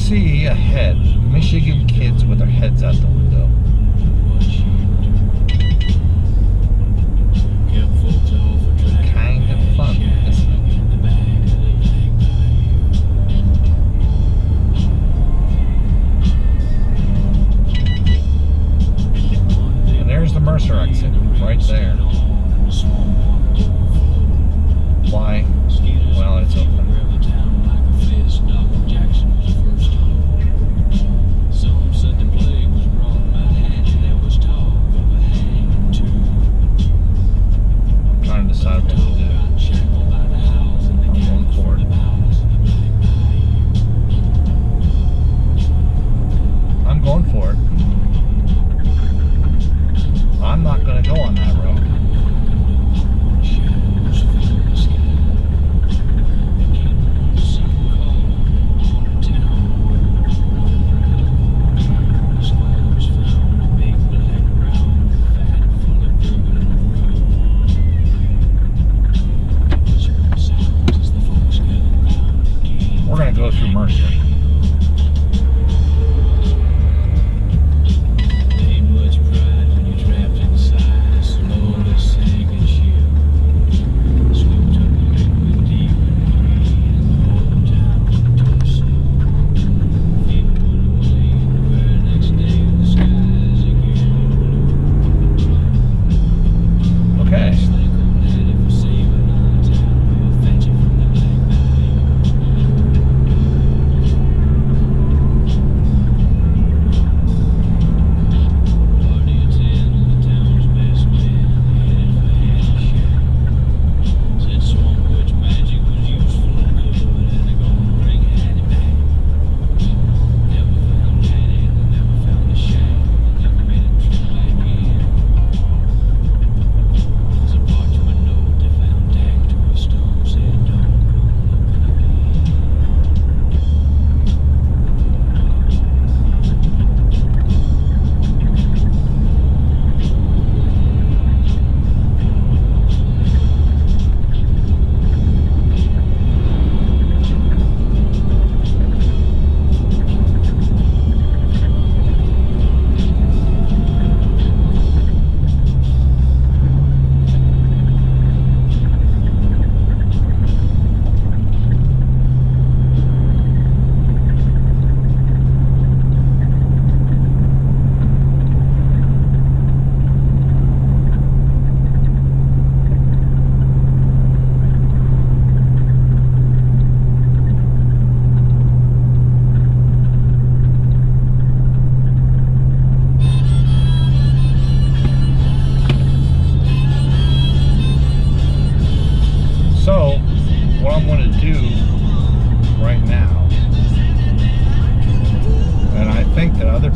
see ahead Michigan kids with their heads out the window. Kind of fun, isn't it? And there's the Mercer exit right there. Why? Well, it's open. Trying to decide what to do. I'm going for it. I'm going for it. I'm not going to go on that road. We're going to go through Mercer.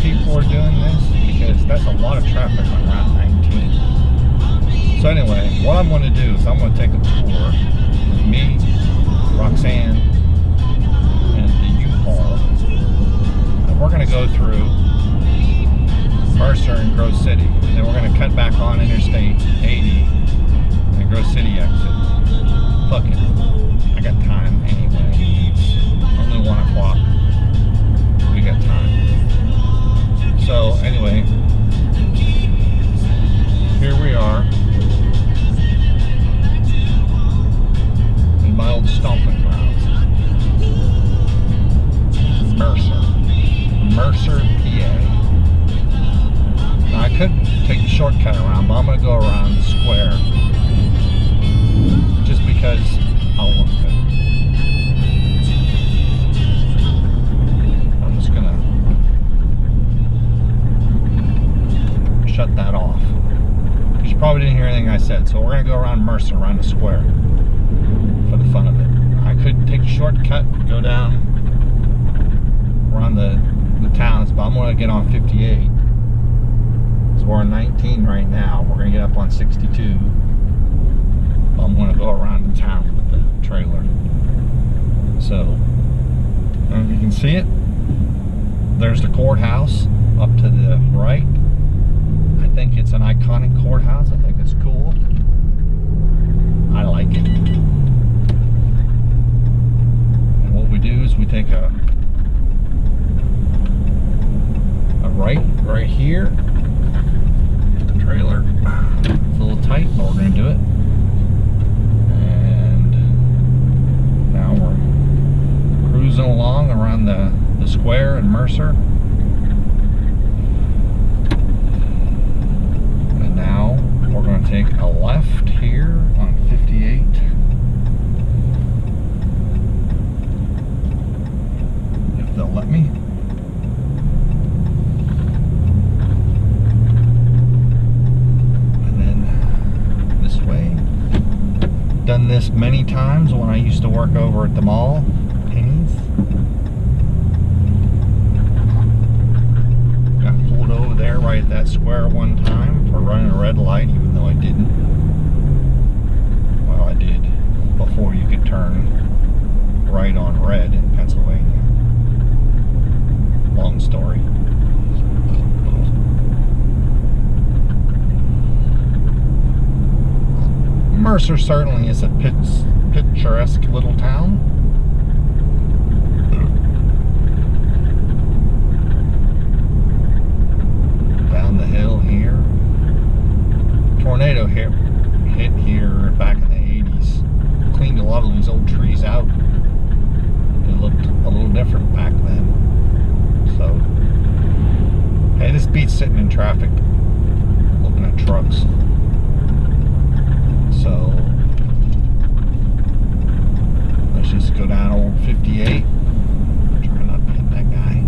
People are doing this because that's a lot of traffic on Route 19. So anyway, what I'm going to do is I'm going to take a tour with me, Roxanne, and the U-Haul, and we're going to go through Mercer and Grove City, and then we're going to cut back on Interstate 80 and Grove City exit. Fuck it, I got time anyway. It's only 1 o'clock. We got time. So anyway, here we are in my old stomping grounds, Mercer, PA. Now I could take the shortcut around, but I'm going to go around the square just because I want to. I'm just going to shut that off. You probably didn't hear anything I said, so we're going to go around Mercer, around the square, for the fun of it. I could take a shortcut, go down around the towns, but I'm going to get on 58. So we're on 19 right now. We're going to get up on 62. I'm going to go around the town with the trailer. So, if you can see it, there's the courthouse up to the right. I think it's an iconic courthouse. I think it's cool. I like it. And what we do is we take a here. Trailer. It's a little tight, but we're going to do it. And now we're cruising along around the square in Mercer. And now we're going to take a left here on 58. If they'll let me. Done this many times when I used to work over at the mall, Penny's. Got pulled over there right at that square one time for running a red light, even though I didn't. Well, I did before you could turn right on red in Pennsylvania. Long story. Mercer certainly is a picturesque little town. Down the hill here. Tornado hit here back in the 80s. Cleaned a lot of these old trees out. It looked a little different back then. So, hey, this beats sitting in traffic, looking at trucks. So let's just go down old 58. Try not to hit that guy.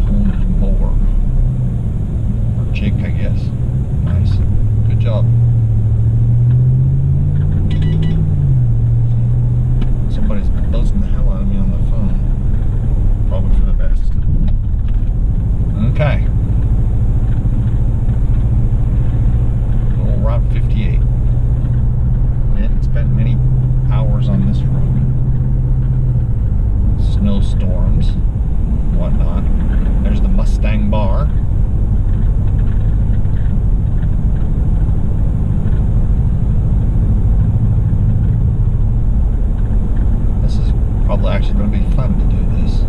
Pulling his mower. Or chick, I guess. Nice. Good job. Somebody's buzzing the hell out of me on the phone. Probably for the best. Okay. Old Route 58. Spent many hours on this road. Snowstorms, whatnot. There's the Mustang Bar. This is probably actually going to be fun to do this.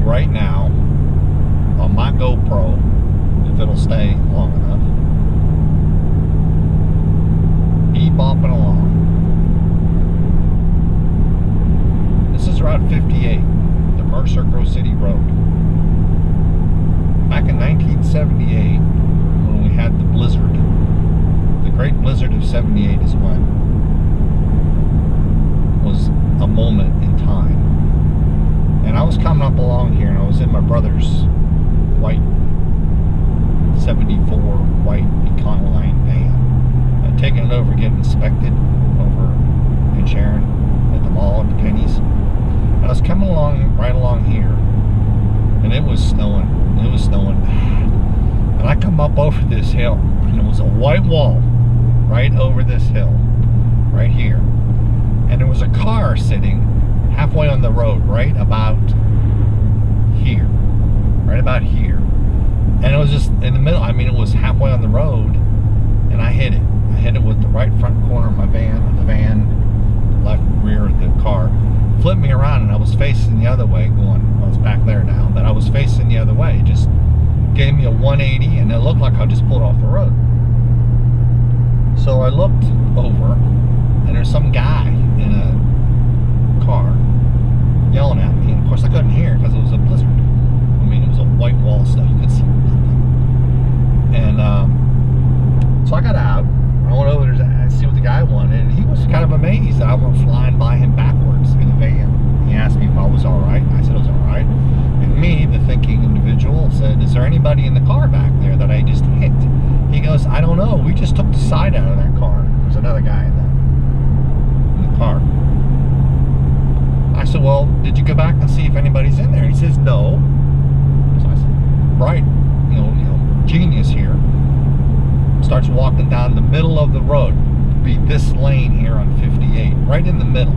Right now on my GoPro, if it'll stay long enough, bopping along. This is Route 58, the Mercer Grove City Road. Back in 1978, when we had the blizzard, the Great Blizzard of '78 is when was a moment in time. And I was coming up along here, and I was in my brother's white 74 white Econoline van. I'd taken it over, getting inspected over in Sharon at the mall at the Penny's. And I was coming along, right along here, and it was snowing. It was snowing bad. And I come up over this hill, and it was a white wall right over this hill, right here. And there was a car sitting halfway on the road, right about here. Right about here. And it was just in the middle. I mean, it was halfway on the road, and I hit it. I hit it with the right front corner of my van, or the van, the left rear of the car. Flipped me around, and I was facing the other way, going, I was back there now, but I was facing the other way. It just gave me a 180, and it looked like I just pulled off the road. So I looked over, and there's some guy in a car yelling at me, and of course I couldn't hear because it was a blizzard. I mean, it was a white wall of snow, you could see nothing. And so I got out, I went over there to see what the guy wanted, and he was kind of amazed that I went flying by him backwards in the van. He did you go back and see if anybody's in there? And he says, no. So I said, right, genius here. Starts walking down the middle of the road. Be this lane here on 58, right in the middle.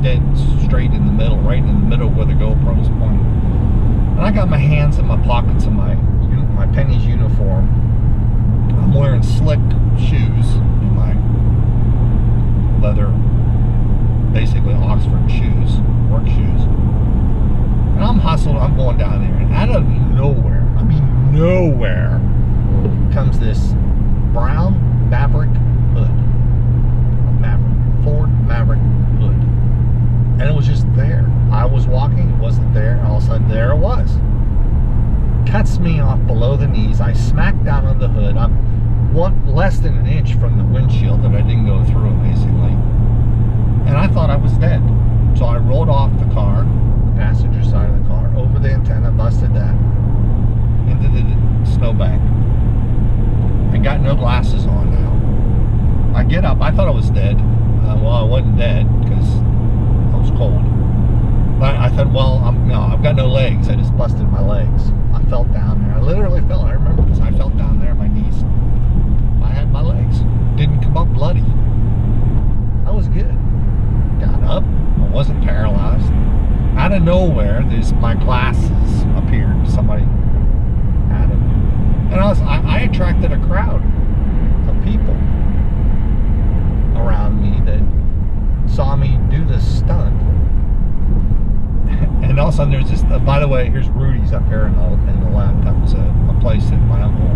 Dead straight in the middle, right in the middle where the GoPro's pointing. And I got my hands in my pockets of my Penny's uniform. I'm wearing slick shoes, my leather, basically Oxford shoes, work shoes. And I'm hustling, I'm going down there, and out of nowhere, I mean nowhere, comes this brown Maverick hood. Ford Maverick hood. And it was just there. I was walking, it wasn't there, and all of a sudden there it was. Cuts me off below the knees. I smack down on the hood. I'm less than an inch from the windshield that I didn't go through, basically. And I thought I was dead. So I rolled off the car, the passenger side of the car, over the antenna, busted that, into the snowbank. I got no glasses on now. I get up. I thought I was dead. Well, I wasn't dead because I was cold. But I thought, well, I've got no legs. I just busted my legs. I fell down there. I literally fell. I remember this. I fell down there. My knees. I had my legs. Didn't come up bloody. I was good. Got up. I wasn't paralyzed. Out of nowhere, my glasses appeared. Somebody had them. And I attracted a crowd of people around me that saw me do this stunt. And all of a sudden there's this, by the way, here's Rudy's up here in the left. That was a place that my uncle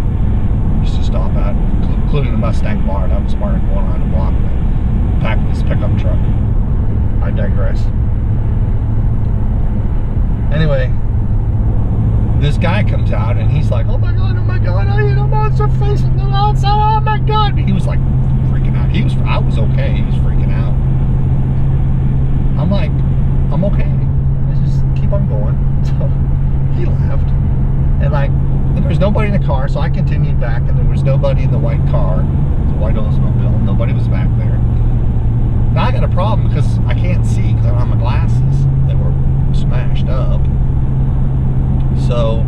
used to stop at, including the Mustang bar. That was part of going around the block and pack this pickup truck. I digress. Anyway, this guy comes out and he's like, oh my god, I hit a monster face on the outside, oh my god. And he was like freaking out. I was okay, he was freaking out. I'm like, I'm okay. Let's just keep on going. So he left. And there was nobody in the car, so I continued back, and there was nobody in the white car, the white Oldsmobile. Nobody was back there. Now I got a problem because I can't see because I don't have my glasses. They were smashed up. So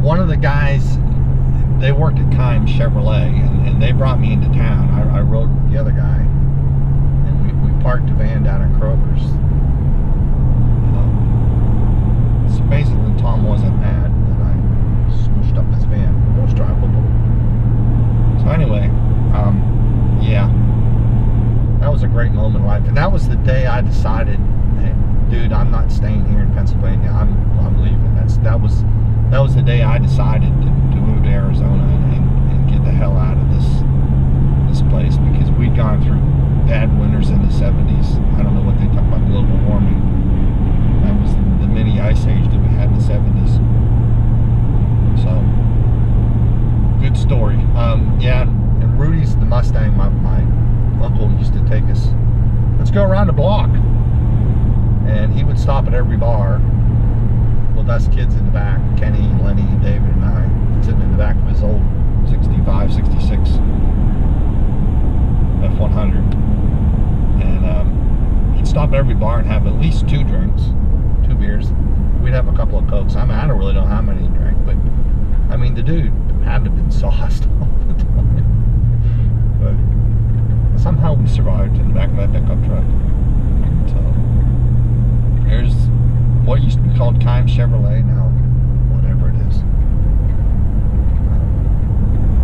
one of the guys, they worked at Kimes Chevrolet, and they brought me into town. I rode with the other guy, and we parked the van down at Kroger's. So basically, Tom wasn't mad that I smushed up his van. It was drivable. So anyway, yeah, that was a great moment in life, and that was the day I decided, hey, dude, I'm not staying here in Pennsylvania. I'm leaving. That was the day I decided to move to Arizona and get the hell out of this place, because we'd gone through bad winters in the 70s. I don't know what they talk about global warming. That was the mini ice age that we had in the 70s. So good story. Yeah, and Rudy's the Mustang. My uncle used to take us. Let's go around the block, and he would stop at every bar with us kids in the back, Kenny, Lenny, David, and I, sitting in the back of his old 65, 66 F100. And he'd stop at every bar and have at least 2 drinks, 2 beers. We'd have a couple of Cokes. I don't really know how many he drank, but I mean, the dude had to have been sauced all the time. But somehow we survived in the back of that pickup truck. So there's what used to be called Kimes Chevrolet, now whatever it is.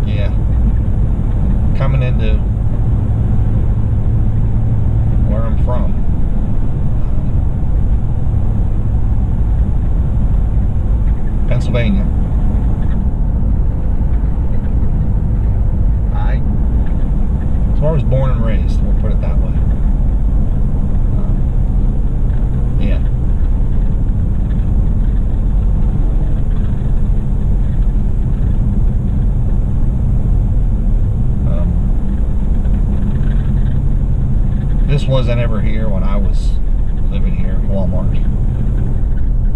Yeah, coming into where I'm from, Pennsylvania. So I was born and raised, we'll put it that way. Yeah. This wasn't ever here when I was living here at Walmart,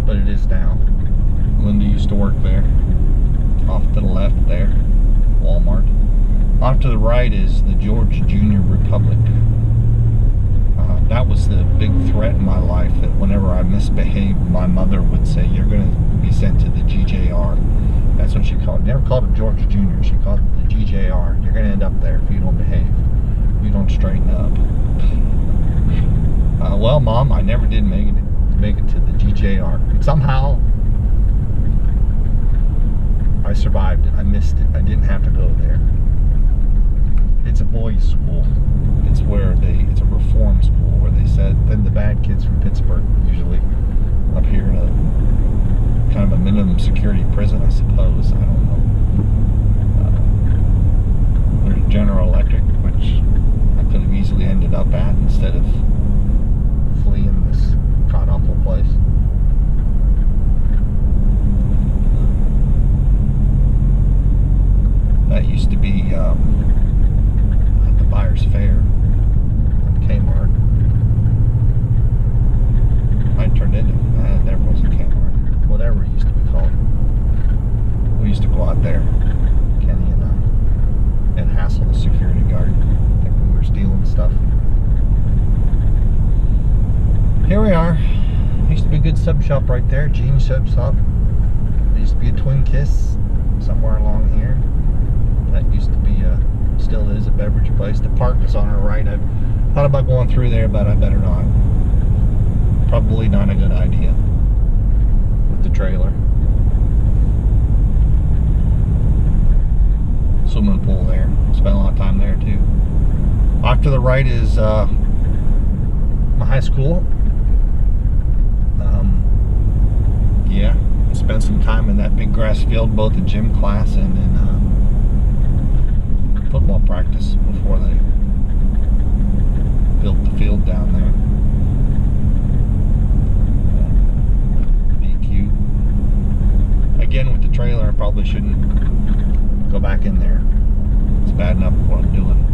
but it is now. Linda used to work there. Off to the left there, Walmart. Off to the right is the George Junior Republic. that was the big threat in my life, that whenever I misbehaved, my mother would say, you're going to be sent to the GJR. That's what she called it. Never called it Georgia Junior. She called it the GJR. You're going to end up there if you don't behave, if you don't straighten up. Well, Mom, I never did make it to the GJR. And somehow I survived it. I missed it. I didn't have to go there. It's a boys' school. It's it's a reform school where they said, then the bad kids from Pittsburgh, usually up here in a kind of a minimum security prison, I suppose. I don't know. There's General Electric, which I could have easily ended up at instead of fleeing this god-awful place. That used to be at the Buyers Fair on Kmart. I turned into there was a Kmart, whatever it used to be called. We used to go out there, Kenny and I, and hassle the security guard, thinking we were stealing stuff. Here we are. Used to be a good sub shop right there, Jean Sub Shop. There used to be a Twin Kiss somewhere along here. That used to be still is a beverage place. The park is on our right. I thought about going through there, but I better not. Probably not a good idea with the trailer. Swimming pool there. Spent a lot of time there too. Off to the right is my high school. Yeah, spent some time in that big grass field, both in gym class and in football practice before they built the field down there. DQ. Again, with the trailer, I probably shouldn't go back in there. It's bad enough what I'm doing.